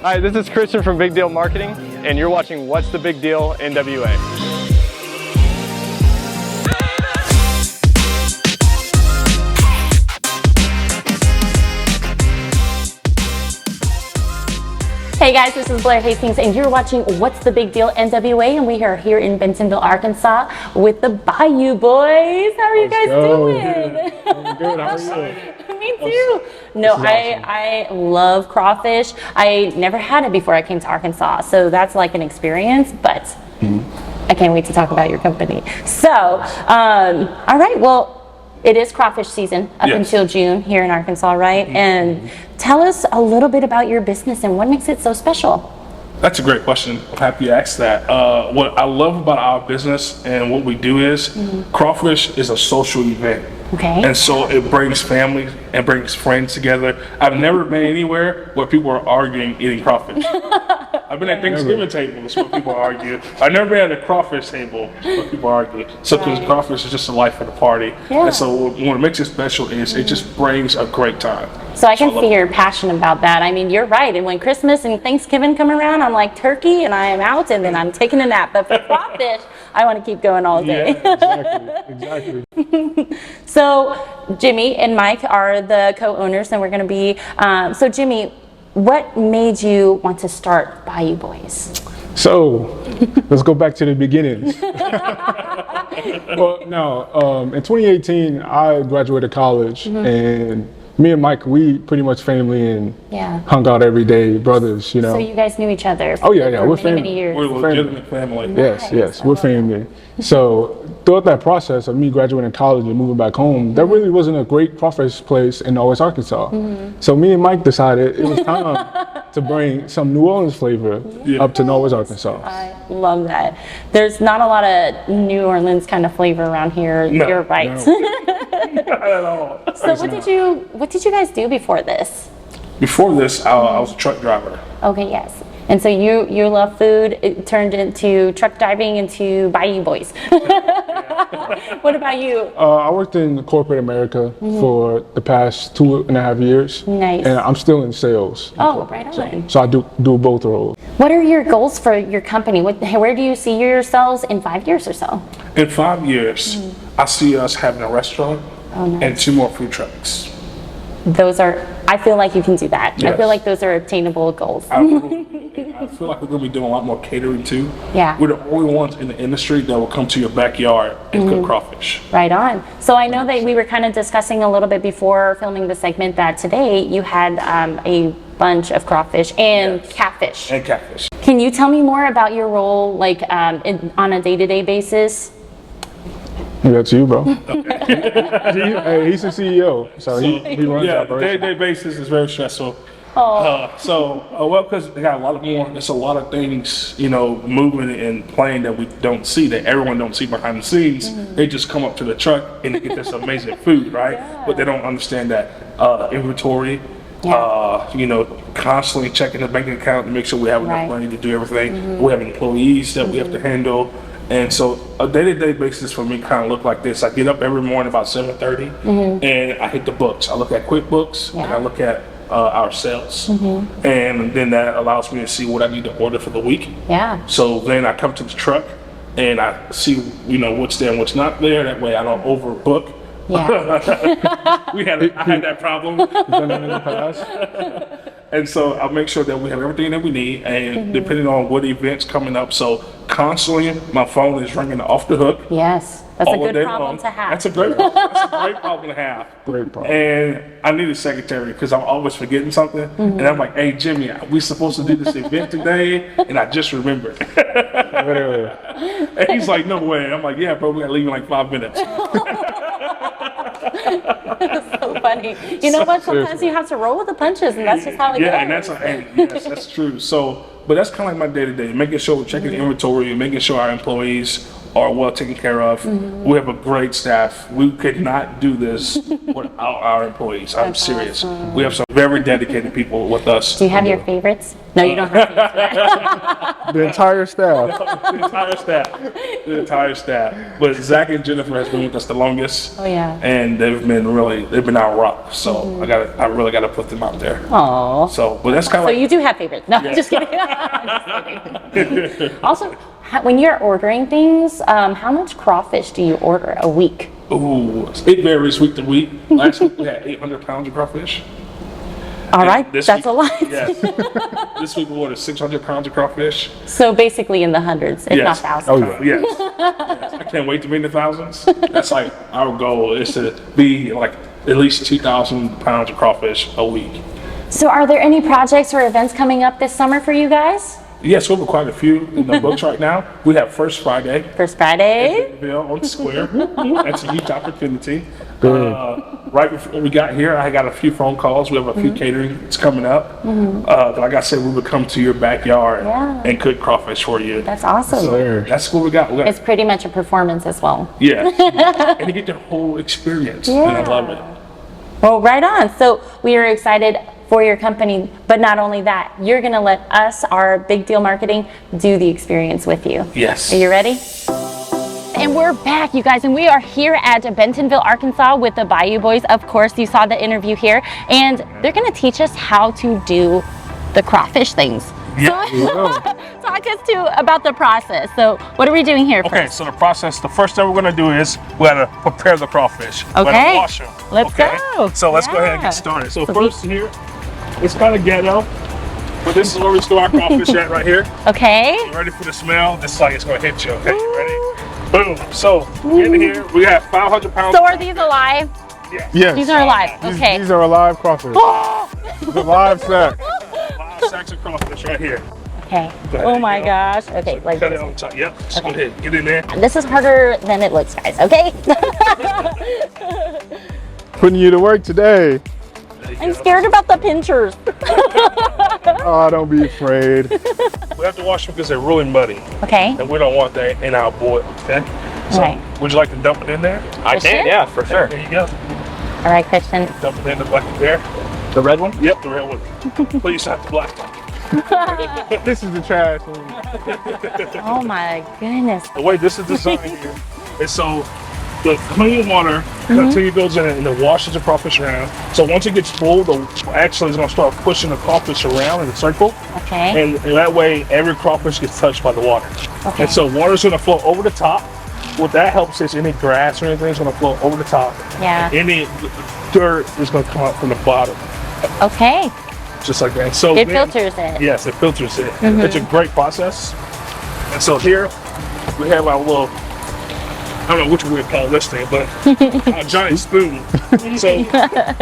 Hi, this is Christian from Big Deal Marketing, and you're watching What's the Big Deal NWA. Hey guys, this is Blair Hastings and you're watching What's the Big Deal NWA, and we are here in Bentonville, Arkansas with the Bayou Boys. How are you guys doing? I'm good. How are you? Me too. No, I love crawfish. I never had it before I came to Arkansas, so that's like an experience, but I can't wait to talk about your company. So, all right, well, it is crawfish season up until June here in Arkansas, right? And tell us a little bit about your business and what makes it so special. That's a great question. I'm happy you asked that. What I love about our business and what we do is crawfish is a social event. Okay. And so it brings families and brings friends together. I've never been anywhere where people are arguing eating crawfish. I've been at Thanksgiving tables where people argue. I've never been at a crawfish table where people argue. So because crawfish is just the life of the party. Yeah. And so what makes it special is it just brings a great time. So I can see your passion about that. I mean, you're right. And when Christmas and Thanksgiving come around, I'm like turkey and I am out and then I'm taking a nap. But for crawfish, I want to keep going all day. Yeah, exactly. So Jimmie and Mike are the co-owners, and we're going to be, so Jimmie, what made you want to start Bayou Boys? So let's go back to the beginnings. Well, no, in 2018, I graduated college, and me and Mike, we pretty much family and hung out every day, brothers, you know. So you guys knew each other for we're family. Many years. We're a legitimate family. Yes, we're family. So throughout that process of me graduating college and moving back home, there really wasn't a great crawfish place in Norwest, Arkansas. So me and Mike decided it was time to bring some New Orleans flavor up to Norwest, Arkansas. I love that. There's not a lot of New Orleans kind of flavor around here. No, you're right. Not at all. So what did you guys do before this? Before this, I was a truck driver. Okay, yes. And so you love food. It turned into truck driving into Bayou Boys. What about you? I worked in corporate America for the past 2.5 years. Nice. And I'm still in sales. Oh, right on. So I do both roles. What are your goals for your company? Where do you see yourselves in 5 years or so? In 5 years, I see us having a restaurant and 2 more food trucks. I feel like you can do that. Yes. I feel like those are attainable goals. I feel like we're going to be doing a lot more catering too. Yeah. We're the only ones in the industry that will come to your backyard and cook crawfish. Right on. So I know that we were kind of discussing a little bit before filming the segment that today you had a bunch of crawfish and catfish. And catfish. Can you tell me more about your role, like on a day-to-day basis? That's you, bro. Hey, he's the CEO, so he runs the operation. Day-to-day basis is very stressful. Because they got a lot of more. There's a lot of things, moving and playing that we don't see, that everyone don't see behind the scenes. They just come up to the truck and they get this amazing food, right? Yeah. But they don't understand that inventory. Constantly checking the bank account to make sure we have enough money to do everything. We have employees that we have to handle. And so a day-to-day basis for me kind of look like this. I get up every morning about 7:30 and I hit the books. I look at QuickBooks and I look at our sales. And then that allows me to see what I need to order for the week. Yeah. So then I come to the truck and I see, what's there and what's not there. That way I don't overbook. Yeah. I had that problem. And so I'll make sure that we have everything that we need, and depending on what event's coming up. So constantly, my phone is ringing off the hook. Yes, that's a good problem to have. That's a great problem to have. Great problem. And I need a secretary because I'm always forgetting something. And I'm like, hey, Jimmie, we supposed to do this event today, and I just remembered. And he's like, no way. I'm like, yeah, bro, we gotta leave in like 5 minutes. That's so funny. You know what? Sometimes you have to roll with the punches, and that's just how it goes. Yes, that's true. So but that's kind of like my day to day, making sure we're checking inventory, making sure our employees are well taken care of. We have a great staff. We could not do this without our employees. I'm serious. We have some very dedicated people with us. Do you have your favorites? No, you don't have favorites. The entire staff. The entire staff. The entire staff. But Zach and Jennifer has been with us the longest. Oh yeah. And they've been our rock. So I really gotta put them out there. Aww. So, but that's kind of So like, you do have favorites? No, I'm just kidding. I'm just kidding. Also, when you're ordering things, how much crawfish do you order a week? ooh, it varies week to week. Last week we had 800 pounds of crawfish. All right, This that's a week- lot. Yes. This week we ordered 600 pounds of crawfish. So basically in the hundreds, if not Yes. thousands. Oh, yeah. Yes. Yes. I can't wait to be in the thousands. That's like our goal is to be like at least 2,000 pounds of crawfish a week. So are there any projects or events coming up this summer for you guys? Yes, we have quite a few in the books right now. We have First Friday. First Friday? Bentonville on the square. That's a huge opportunity. Right before we got here, I got a few phone calls. We have a few catering that's coming up. Like I said, we would come to your backyard and cook crawfish for you. That's awesome. So that's what we got. It's pretty much a performance as well. Yeah. And you get the whole experience. And I love it. Well, right on. So we are excited for your company, but not only that, you're going to let us, our Big Deal Marketing, do the experience with you. Yes. Are you ready? And we're back, you guys, and we are here at Bentonville, Arkansas with the Bayou Boys. Of course, you saw the interview here, and they're going to teach us how to do the crawfish things. Yeah. So, talk us about the process. So what are we doing here Okay, first? so the process, the first thing we're gonna do is we gotta prepare the crawfish. We Okay. gotta wash them. Let's go. So let's go ahead and Yeah. get started. So So first here, it's kind of ghetto, but this is where we store our crawfish at right here. Okay. Ready for the smell? This is like it's gonna hit you, okay? You ready? Boom. So in here, we have 500 pounds. So are these alive? Yes. These are alive. These- Okay. These are alive crawfish. It's a live sack. 5 sacks of crawfish right here. Okay. There Oh you my go. gosh. Okay. Like Cut it this. on top. Yep. Just go Okay. ahead. Get in there. This is harder than it looks, guys. Okay. Putting you to work today. There you I'm go. scared about the pinchers. Oh, don't be afraid. We have to wash them because they're really muddy, Okay. and we don't want that in our boil. Okay. So Right. would you like to dump it in there? I Christian? can, yeah, for sure. There you go. All right, Christian. Dump it in the bucket there. The red one? Yep, the red one. Please not the black one. This is the trash one. Oh my goodness. The way this is designed here is so the clean water continually goes in and it washes the crawfish around. So once it gets full, actually it's going to start pushing the crawfish around in a circle. Okay. And that way every crawfish gets touched by the water. Okay. And so water's going to flow over the top. What that helps is any grass or anything is going to flow over the top. Yeah. Any dirt is going to come out from the bottom, Okay. just like that. So It then- filters it. Yes, it filters it. It's a great process. And so here we have our little, I don't know which we would call this thing, but a giant spoon. So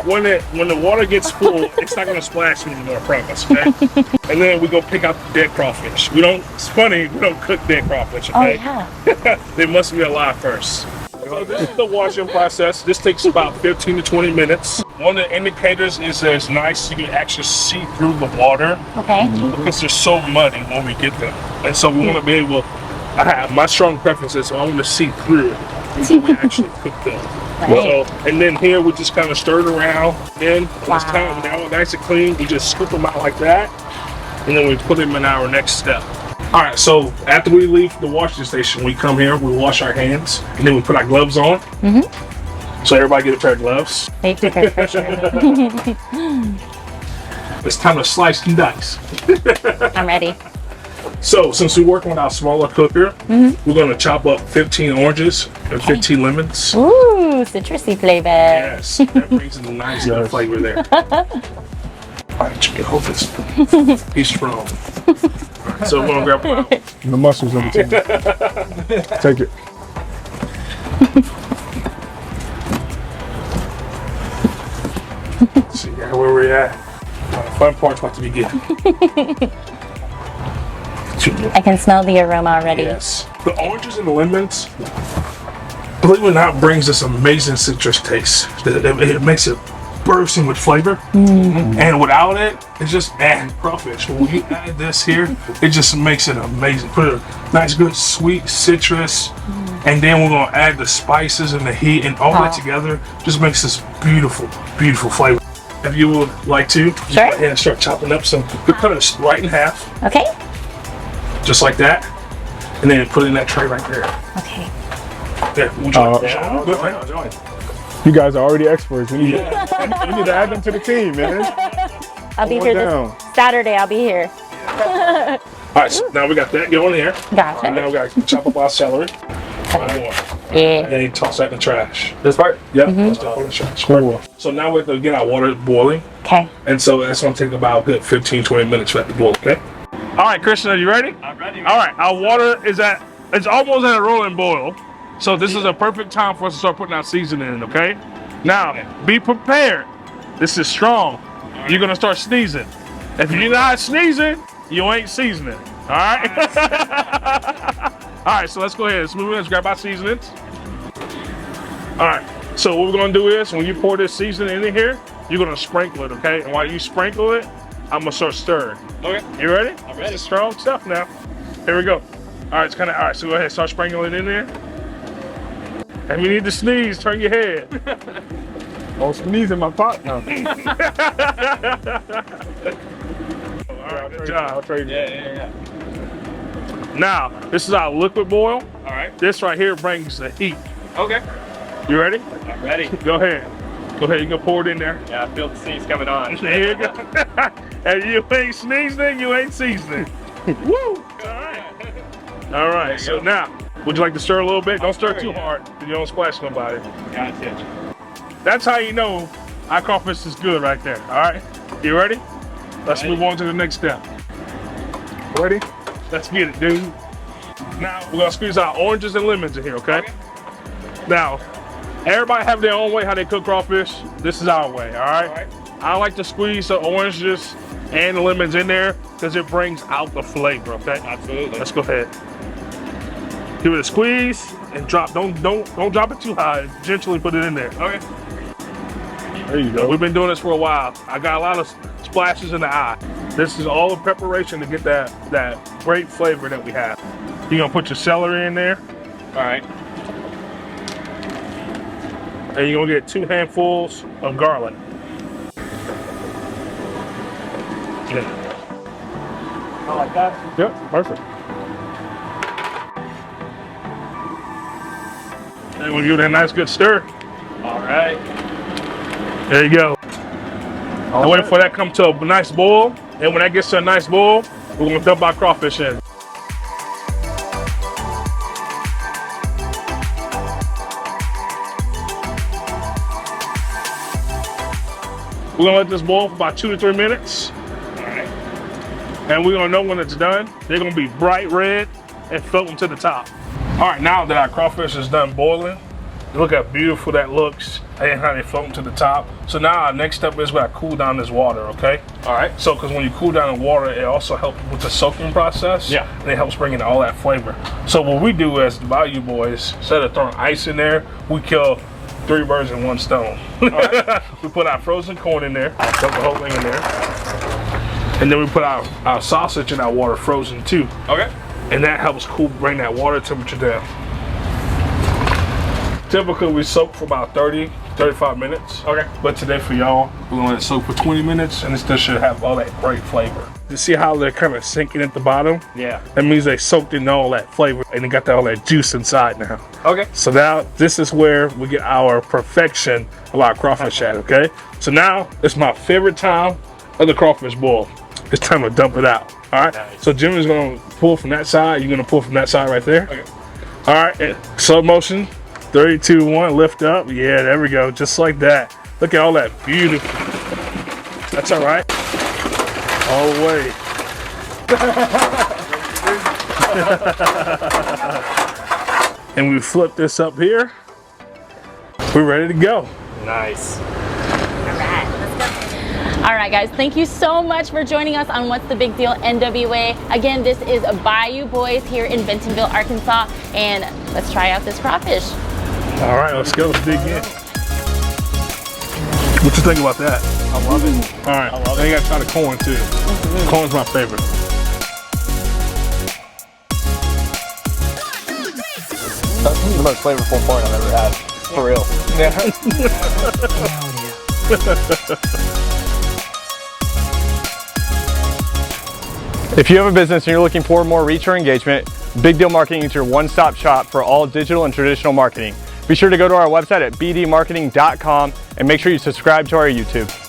when the water gets full, it's not going to splash anymore, I promise. Okay. And then we go pick out the dead crawfish. It's funny, we don't cook dead crawfish. Oh Okay. yeah. They must be alive first. So this is the washing process. This takes about 15 to 20 minutes. One of the indicators is that it's nice, you can actually see through the water Okay. because they're so muddy when we get them. And so we want to be able, I have my strong preferences, so I want to see through it before we actually cook them. Right. So, and then here we just kind of stir it around. Then when it's Wow. time, when they're all nice and clean, we just scoop them out like that. And then we put them in our next step. All right, so after we leave the washing station, we come here, we wash our hands, and then we put our gloves on. So everybody get a pair of gloves. They took a picture. It's time to slice and dice. I'm ready. So since we're working with our smaller cooker, we're gonna chop up 15 oranges and 15 lemons. Ooh, citrusy flavor. Yes, that brings a nice little flavor there. All right, you can hold this. He's strong. All right, so we're gonna grab one. The muscles of the team. Take it. See where we're at. The fun part's about to begin. I can smell the aroma already. Yes. The oranges and the lemons, believe it or not, brings this amazing citrus taste. It makes it bursting with flavor. And without it, it's just crawfish. When you add this here, it just makes it amazing. Put a nice, good, sweet citrus, and then we're gonna add the spices and the heat, and all that together just makes this beautiful, beautiful flavor. If you would like to, go ahead and start chopping up some. We cut it right in half. Okay. Just like that, and then put it in that tray right there. Okay. There. You guys are already experts. We need to add them to the team, man. I'll be here this Saturday. I'll be here. All right, so now we got that going here. Gotcha. Right, now we got to chop up our celery. One more. And then toss that in the trash. This part? Yep. Let's throw it in the trash. Cool. So now we have to get our water boiling. Okay. And so that's going to take about a good 15-20 minutes for that to boil, okay? All right, Christian, are you ready? I'm ready. All right, our water is it's almost at a rolling boil. So this is a perfect time for us to start putting our seasoning in, okay? Now, be prepared. This is strong. You're going to start sneezing. If you're not sneezing, you ain't seasoning, all right? All right, so let's go ahead. Let's move in. Let's grab our seasonings. All right, so what we're going to do is when you pour this seasoning in here, you're going to sprinkle it, okay? And while you sprinkle it, I'm going to start stirring. Okay. You ready? I'm ready. This is strong stuff now. Here we go. All right, all right, so go ahead, start sprinkling it in there. If you need to sneeze, turn your head. Oh, sneeze in my pot now. All right, good job. I'll trade you. Yeah. Now, this is our liquid boil. All right. This right here brings the heat. Okay. You ready? I'm ready. Go ahead. Go ahead, you can pour it in there. Yeah, I feel the sneeze coming on. There you go. And you ain't sneezing, you ain't seasoning. Woo! All right. All right, so now, would you like to stir a little bit? Don't stir too hard, because you don't splash nobody. Gotcha. That's how you know our crawfish is good right there, all right? You ready? Let's move on to the next step. Ready? Let's get it, dude. Now, we're gonna squeeze out oranges and lemons in here, okay? Now, everybody have their own way how they cook crawfish. This is our way, all right? I like to squeeze the oranges and the lemons in there because it brings out the flavor, okay? Absolutely. Let's go ahead. Give it a squeeze and drop. Don't drop it too high. Gently put it in there. Okay. There you go. We've been doing this for a while. I got a lot of splashes in the eye. This is all the preparation to get that great flavor that we have. You're gonna put your celery in there. All right. And you're gonna get 2 handfuls of garlic. Yeah. I like that. Yep, perfect. And we'll give it a nice good stir. All right. There you go. And wait for that to come to a nice boil. And when that gets to a nice boil, we're gonna dump our crawfish in. We're gonna let this boil for about 2 to 3 minutes. All right. And we're gonna know when it's done. They're gonna be bright red and floating to the top. All right, now that our crawfish is done boiling, look how beautiful that looks and how they floating to the top. So now our next step is we gotta cool down this water, okay? All right. So, because when you cool down the water, it also helps with the soaking process. Yeah. And it helps bring in all that flavor. So what we do as the Bayou Boys, instead of throwing ice in there, we kill 3 birds in 1 stone. All right. We put our frozen corn in there, dump the whole thing in there. And then we put our sausage in our water frozen too. Okay. And that helps bring that water temperature down. Typically we soak for about 30-35 minutes. Okay. But today for y'all, we're gonna let it soak for 20 minutes and it still should have all that great flavor. You see how they're kind of sinking at the bottom? Yeah. That means they soaked in all that flavor and they got all that juice inside now. Okay. So now this is where we get our perfection of our crawfish at, okay? So now it's my favorite time of the crawfish boil. It's time to dump it out, all right? Nice. So Jimmy's gonna pull from that side. You're gonna pull from that side right there. Okay. All right, and slow motion. 3, 2, 1, lift up. Yeah, there we go, just like that. Look at all that beautiful. That's all right. All the way. And we flip this up here. We're ready to go. Nice. All right, guys, thank you so much for joining us on What's the Big Deal NWA. Again, this is Bayou Boys here in Bentonville, Arkansas, and let's try out this crawfish. All right, let's go. Let's dig in. What you think about that? I love it. All right, then you gotta try the corn too. Corn's my favorite. That's the most flavorful corn I've ever had. For real. If you have a business and you're looking for more reach or engagement, Big Deal Marketing is your one-stop shop for all digital and traditional marketing. Be sure to go to our website at bdmarketing.com and make sure you subscribe to our YouTube.